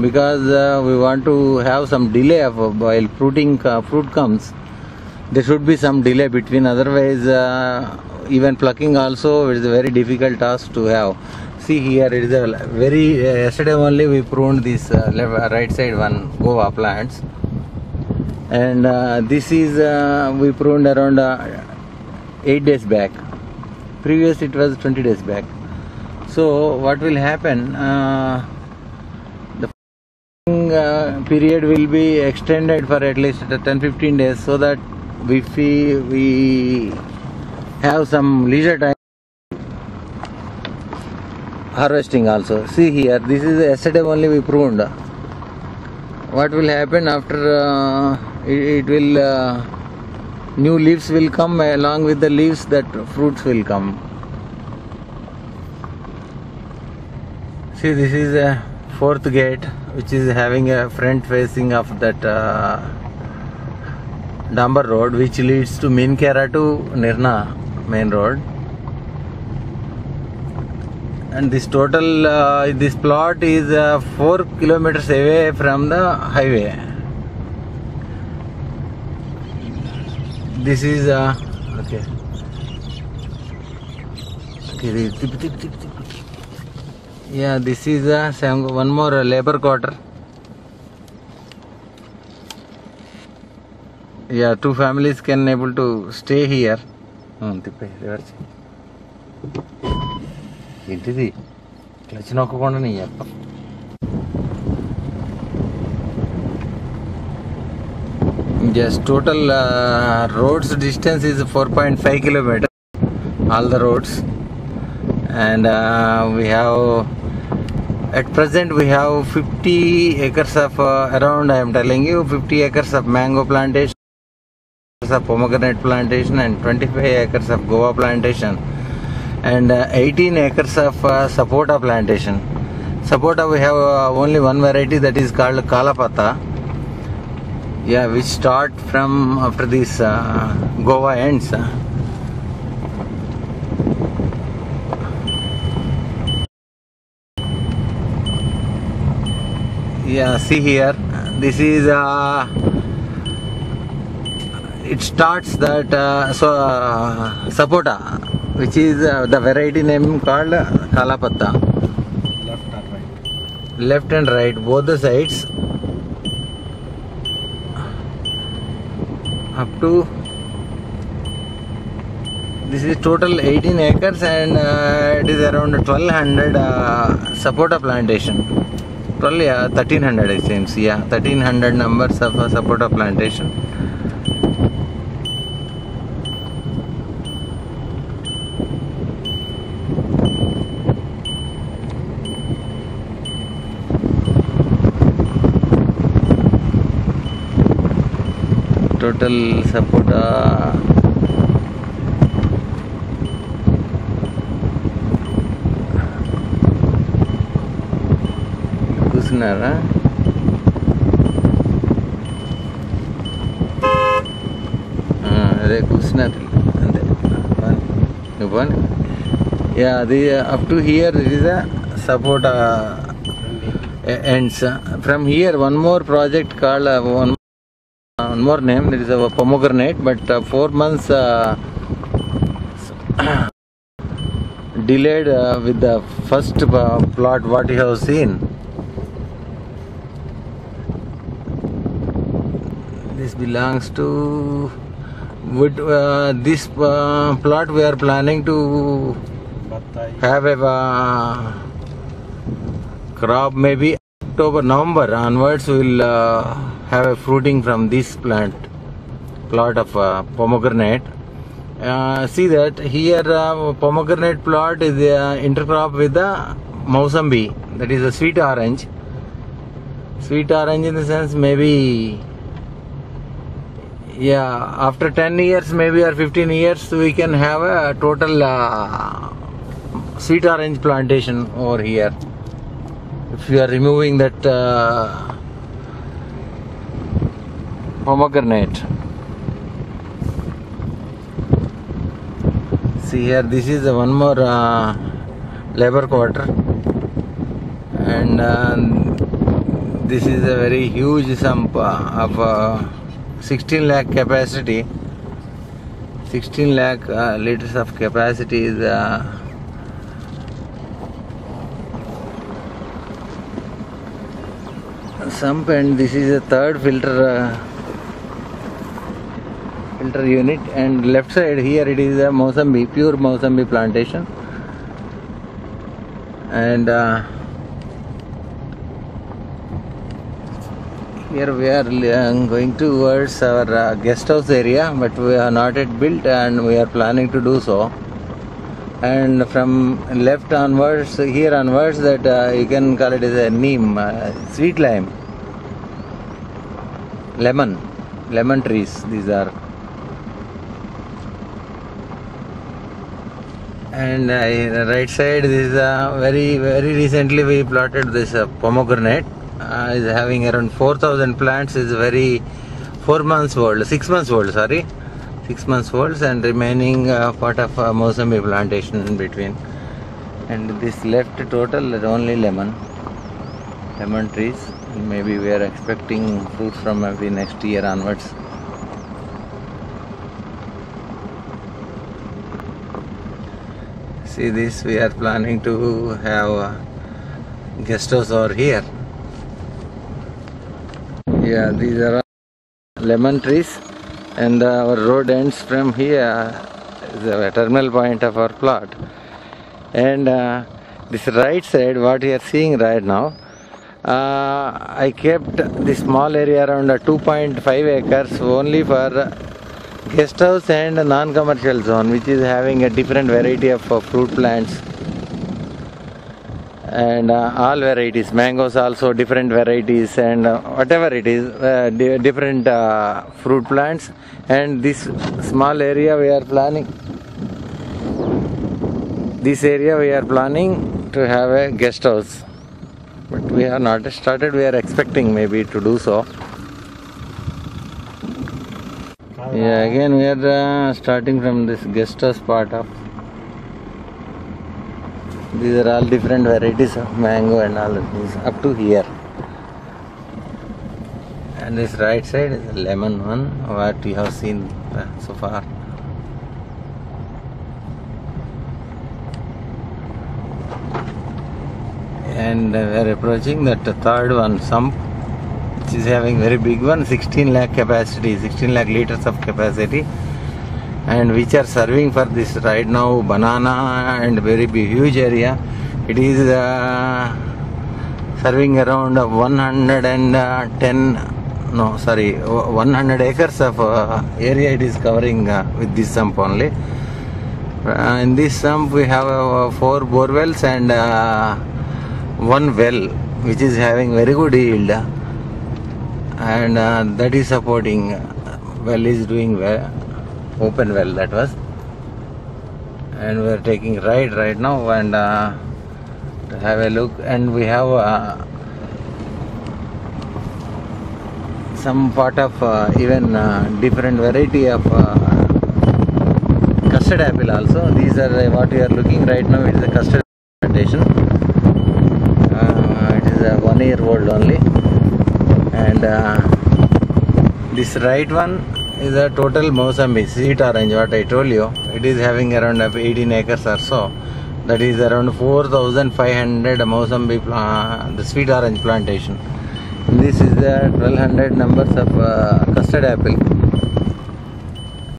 because we want to have some delay of while fruit comes. There should be some delay between, otherwise even plucking also is a very difficult task to have. See here, it is a very yesterday only we pruned this right side one guava plants, and this is we pruned around 8 days back. Previous it was 20 days back. So what will happen, the period will be extended for at least 10-15 days, so that we have some leisure time harvesting also. See here, this is yesterday only we pruned. What will happen after it will new leaves will come, along with the leaves that fruits will come. See, this is a fourth gate which is having a front facing of that Dambar road, which leads to Minkera to Nirna main road. And this total this plot is 4 kilometers away from the highway. This is okay. Yeah, this is one more labor quarter. Yeah, 2 families can able to stay here. ఏంటిది clutch నొక్కకుండా నీ అప్ప. Yes, total roads distance is 4.5 kilometers, all the roads, and we have at present we have 50 acres of around, I am telling you, 50 acres of mango plantation, of pomegranate plantation, and 25 acres of guava plantation, and 18 acres of sapota plantation. Sapota we have only one variety, that is called Kalapata. Yeah, which start from after this guava ends. Yeah, see here, this is it starts that sapota, which is the variety name called Kalapata. Left and right. Left and right, both the sides. Up to this is total 18 acres, and it is around 1200 sapota plantation. 12, yeah, 1300 it seems. Yeah, 1300 numbers of sapota plantation. Total sapota కూర్చున్నారా? అదే కూర్చున్నారు అంతే. Yeah, up to here it is a sapota ends. From here one more project called one more name, that is a pomegranate, but 4 months delayed with the first plot what you have seen. This belongs to wood. This plot we are planning to have a crop, maybe October, November onwards we will have a fruiting from this plot of pomegranate. See that here pomegranate plot is intercrop with the Mousambi, that is a sweet orange. Sweet orange in the sense, maybe, yeah, after 10 years maybe or 15 years we can have a total sweet orange plantation over here, if you are removing that pomegranate. See here, this is one more labor quarter, and This is a very huge sump of 16 lakh capacity. 16 lakh liters of capacity is sump, and this is a third filter unit, and left side here it is a Mossambi, pure Mossambi plantation, and here we are going towards our guest house area, but we are not yet built and we are planning to do so. And from left onwards, here onwards, that you can call it as a neem, sweet lime, lemon trees these are. And right side, this is very recently we plotted this pomegranate. Is having around 4,000 plants. Is very 6 months old, and remaining part of Mossambi plantation in between. And this left total is only lemon trees. Maybe we are expecting fruits from maybe next year onwards. See this, we are planning to have a guest house over here. Yeah, these are lemon trees, and our road ends from here, the terminal point of our plot. And this right side, what you are seeing right now, I kept this small area around 2.5 acres only for guest house and non-commercial zone, which is having a different variety of fruit plants. And all varieties, mangoes also different varieties, and whatever it is, different fruit plants. And this small area we are planning, to have a guest house, but we have not started. We are expecting maybe to do so. Yeah, again we are starting from this guest house part of. These are all different varieties of mango and all of these up to here. And this right side is the lemon one, what you have seen so far. And we are approaching that third one, sump, which is having very big one, 16 lakh capacity, 16 lakh liters of capacity. And which are serving for this right now banana and very big, huge area. It is serving around 100 acres of area it is covering with this sump only. In this sump we have 4 bore wells and 1 well which is having very good yield, and that is supporting. Well is doing well. Open well that was, and we are taking right now and to have a look. And we have some part of even different variety of custard apple also. These are what we are looking right now. It is a custard plantation. It is a 1 year old only, and this right one is a total Mossambi, sweet orange, what I told you. It is having around 18 acres or so. That is around 4,500 Mossambi, the sweet orange plantation. And this is the 1200 numbers of custard apple.